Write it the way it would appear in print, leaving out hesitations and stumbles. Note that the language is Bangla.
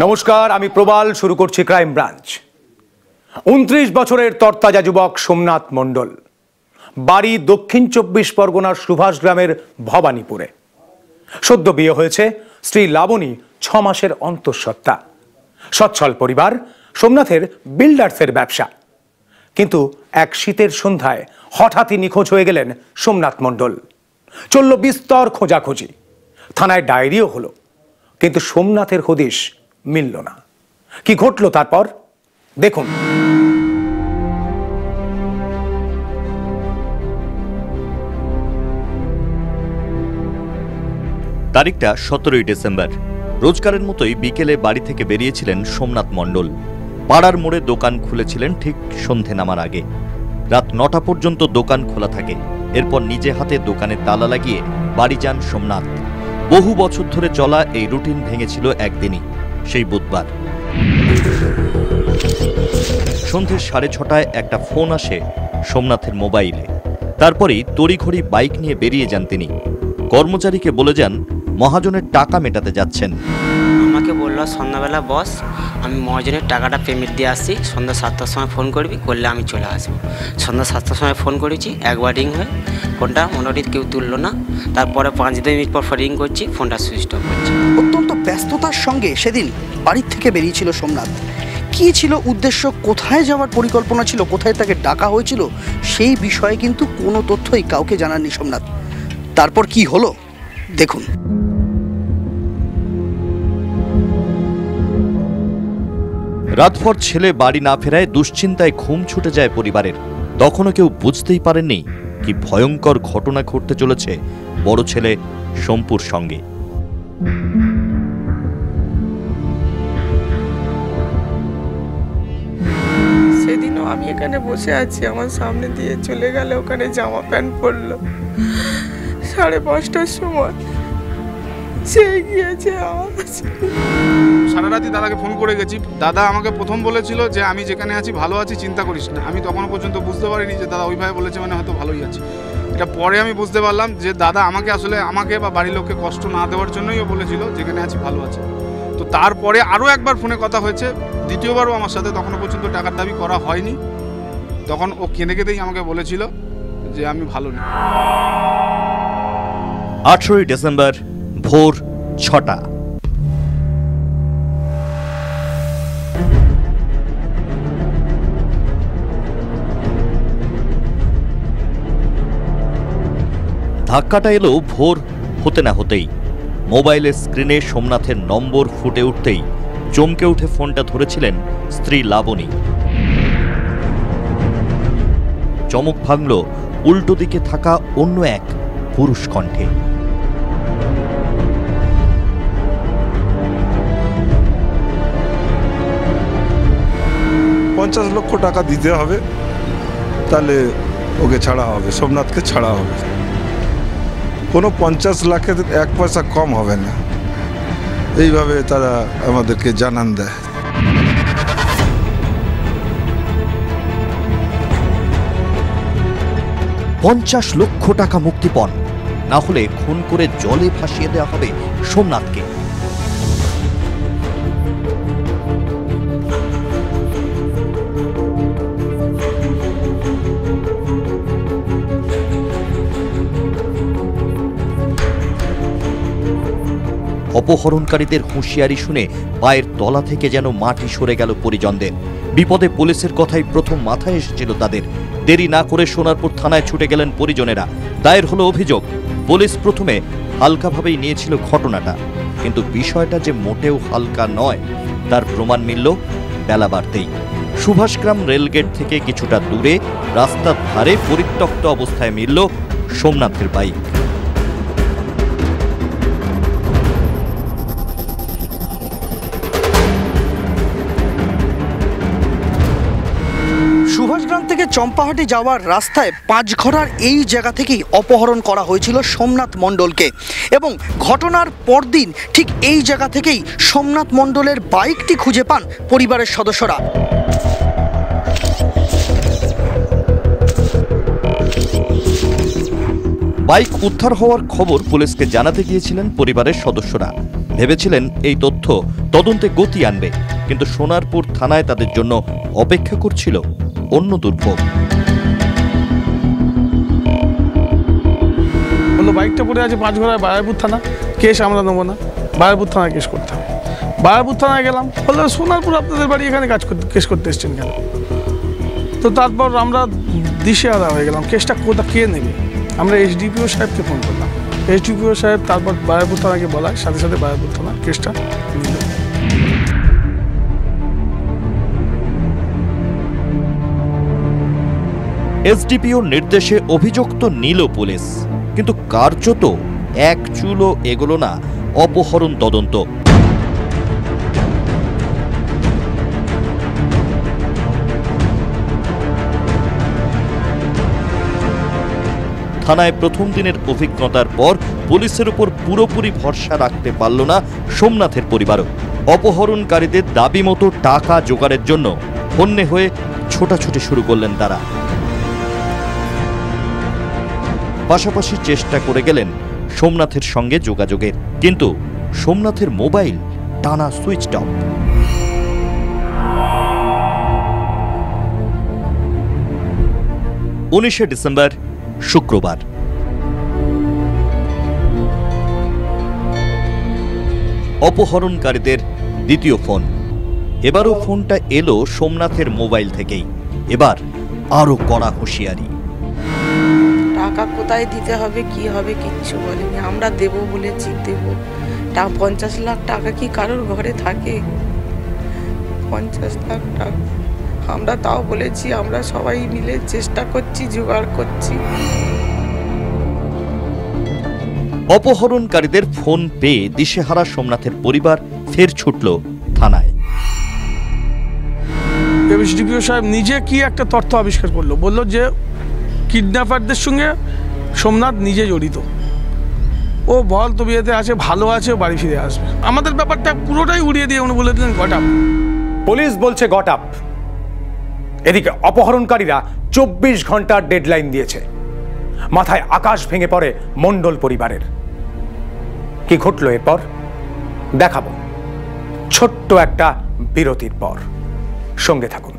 নমস্কার, আমি প্রবাল। শুরু করছি ক্রাইম ব্রাঞ্চ। 29 বছরের তরতাজা যুবক সোমনাথ মণ্ডল, বাড়ি দক্ষিণ 24 পরগনার সুভাষ গ্রামের ভবানীপুরে। সদ্য বিয়ে হয়েছে, স্ত্রী লাবণী 6 মাসের অন্তঃসত্ত্বা। সচ্ছল পরিবার, সোমনাথের বিল্ডার্সের ব্যবসা। কিন্তু এক শীতের সন্ধ্যায় হঠাৎই নিখোঁজ হয়ে গেলেন সোমনাথ মণ্ডল। চলল বিস্তর খোঁজাখুঁজি, থানায় ডায়েরিও হলো, কিন্তু সোমনাথের হদিশ মিলল না। কি ঘটল তারপর দেখুন। তারিখটা 17ই ডিসেম্বর। রোজকারের মতোই বিকেলে বাড়ি থেকে বেরিয়েছিলেন সোমনাথ মণ্ডল। পাড়ার মোড়ে দোকান খুলেছিলেন ঠিক সন্ধে নামার আগে। রাত 9টা পর্যন্ত দোকান খোলা থাকে। এরপর নিজে হাতে দোকানে তালা লাগিয়ে বাড়ি যান সোমনাথ। বহু বছর ধরে চলা এই রুটিন ভেঙেছিল একদিনই, সেই বুধবার। সন্ধে 6:30টায় একটা ফোন আসে সোমনাথের মোবাইলে। তারপরেই তড়িঘড়ি বাইক নিয়ে বেরিয়ে যান তিনি। কর্মচারীকে বলে যান মহাজনের টাকা মেটাতে যাচ্ছেন। আমাকে বললো সন্ধ্যাবেলা বস, আমি মহাজনের টাকাটা পেমেন্ট দিয়ে আসছি, সন্ধ্যা 7টার সময় ফোন করবি, করলে আমি চলে আসবো। সন্ধ্যা 7টার সময় ফোন করেছি, একবার রিং হয়ে ফোনটা মোটামুটি কেউ তুললো না। তারপরে 5-10 মিনিট পর রিং করছি, ফোনটা সুইচ অফ হচ্ছে। অত্যন্ত ব্যস্ততার সঙ্গে সেদিন বাড়ির থেকে বেরিয়েছিল সোমনাথ। কী ছিল উদ্দেশ্য, কোথায় যাওয়ার পরিকল্পনা ছিল, কোথায় তাকে ডাকা হয়েছিল, সেই বিষয়ে কিন্তু কোনো তথ্যই কাউকে জানাননি সোমনাথ। তারপর কি হলো দেখুন। রাতভর ছেলে বাড়ি না ফেরায় দুশ্চিন্তায় ঘুম ছুটে যায় পরিবারের। তখনও কেউ বুঝতেই পারেননি কি ভয়ঙ্কর ঘটনা ঘটতে চলেছে বড় ছেলে শম্পুর সঙ্গে। সেদিনও আমি এখানে বসে আছি, আমার সামনে দিয়ে চলে গেল, ওখানে জামা প্যান্ট পরলো 5:30টার সময়। সে গিয়েছে আমার কাছে। সারা রাতি দাদাকে ফোন করে গেছি। দাদা আমাকে প্রথম বলেছিল যে আমি যেখানে আছি ভালো আছি, চিন্তা করিস না। আমি তখনও পর্যন্ত বুঝতে পারিনি যে দাদা ওইভাবে বলেছে মানে হয়তো ভালোই আছে। এটা পরে আমি বুঝতে পারলাম যে দাদা আমাকে বা বাড়ির লোককে কষ্ট না দেওয়ার জন্যই ও বলেছিল যেখানে আছি ভালো আছে। তো তারপরে আরও একবার ফোনে কথা হয়েছে, দ্বিতীয়বারও আমার সাথে, তখনও পর্যন্ত টাকার দাবি করা হয়নি। তখন ও কেঁদে কেঁদেই আমাকে বলেছিল যে আমি ভালো নেই। 18ই ডিসেম্বর ভোর 6টা। ধাক্কাটা এলো ভোর হতে না হতেই। মোবাইলের স্ক্রিনে সোমনাথের নম্বর ফুটে উঠতেই চমকে উঠে ফোনটা ধরেছিলেন স্ত্রী লাবণী। চমক ভাঙল উল্টো দিকে থাকা অন্য এক পুরুষ কণ্ঠে। 50 লক্ষ টাকা দিতে হবে, তাহলে ওকে ছাড়া হবে, সোমনাথকে ছাড়া হবে। কোনো 50 লাখের 1 পয়সা কম হবে না, এইভাবে তারা আমাদেরকে জানান দেয়। $50 লক্ষ মুক্তিপণ, না হলে খুন করে জলে ভাসিয়ে দেওয়া হবে সোমনাথকে। অপহরণকারীদের হুঁশিয়ারি শুনে পায়ের তলা থেকে যেন মাটি সরে গেল পরিজনদের। বিপদে পুলিশের কথাই প্রথম মাথায় এসেছিল তাদের। দেরি না করে সোনারপুর থানায় ছুটে গেলেন পরিজনেরা। দায়ের হলো অভিযোগ। পুলিশ প্রথমে হালকাভাবেই নিয়েছিল ঘটনাটা, কিন্তু বিষয়টা যে মোটেও হালকা নয় তার প্রমাণ মিলল বেলা বাড়তেই। সুভাষগ্রাম রেলগেট থেকে কিছুটা দূরে রাস্তার ধারে পরিত্যক্ত অবস্থায় মিলল সোমনাথের বাইক। সুভাষগ্রাম থেকে চম্পাহাটি যাওয়ার রাস্তায় 5 ঘোড়ার এই জায়গা থেকেই অপহরণ করা হয়েছিল সোমনাথ মণ্ডলকে, এবং ঘটনার পরদিন ঠিক এই জায়গা থেকেই সোমনাথ মণ্ডলের বাইকটি খুঁজে পান পরিবারের সদস্যরা। বাইক উদ্ধার হওয়ার খবর পুলিশকে জানাতে গিয়েছিলেন পরিবারের সদস্যরা। ভেবেছিলেন এই তথ্য তদন্তে গতি আনবে, কিন্তু সোনারপুর থানায় তাদের জন্য অপেক্ষা করছিল অন্য দুর্ভোগ। বললো বাইকটা পড়ে আছে পাঁচঘোড়ায় বারাইপুর থানা, কেস আমরা নেবো না, বারাইপুর থানায় কেস করতে হবে। বারাইপুর থানায় গেলাম, বললো সোনারপুর আপনাদের বাড়ি, এখানে কেস করতে এসছেন কেন? তো তারপর আমরা দিশেহারা হয়ে গেলাম, কেসটা কে নেবে। আমরা এসডিপিও সাহেবকে ফোন করলাম, এসডিপিও সাহেব তারপর বারাইপুর থানাকে বলায়, সাথে সাথে বারাইপুর থানা কেসটা নিল। এসডিপিওর নির্দেশে অভিযুক্ত নিল পুলিশ, কিন্তু কার্যত এক চুলও এগোলো না অপহরণ তদন্ত। থানায় প্রথম দিনের অভিজ্ঞতার পর পুলিশের উপর পুরোপুরি ভরসা রাখতে পারল না সোমনাথের পরিবারও। অপহরণকারীদের দাবি মতো টাকা জোগাড়ের জন্য হন্যে হয়ে ছোটাছুটি শুরু করলেন তারা। পাশাপাশি চেষ্টা করে গেলেন সোমনাথের সঙ্গে যোগাযোগের, কিন্তু সোমনাথের মোবাইল টানা সুইচ অফ। 19শে ডিসেম্বর শুক্রবার অপহরণকারীদের দ্বিতীয় ফোন। এবারও ফোনটা এলো সোমনাথের মোবাইল থেকেই। এবার আরো কড়া হুঁশিয়ারি। টাকা কোথায় দিতে হবে কি হবে কিচ্ছু বলেনি, আমরা দেব বলেছি দেব। 50 লাখ টাকা কি কারোর ঘরে থাকে? 50 লাখ টাকা আমরা তাও বলেছি, আমরা সবাই মিলে চেষ্টা করছি, জোগাড় করছি। অপহরণকারীদের ফোন পেয়ে দিশেহারা সোমনাথের পরিবার ফের ছুটল থানায়। এসডিপিও সাহেব নিজে কি একটা তথ্য আবিষ্কার করলো, বললো যে কিডন্যাপারদের সঙ্গে সোমনাথ নিজে জড়িত। ও বল তবিয়তে আছে, ভালো আছে, বাড়ি ফিরে আসবে। আমাদের ব্যাপারটা পুরোটাই উড়িয়ে দিয়ে উনি বলে দিলেন গট আপ। পুলিশ বলছে গট আপ। এদিকে অপহরণকারীরা 24 ঘন্টার ডেডলাইন দিয়েছে। মাথায় আকাশ ভেঙে পড়ে মণ্ডল পরিবারের। কি ঘটলো এরপর দেখাবো ছোট্ট একটা বিরতির পর। সঙ্গে থাকুন।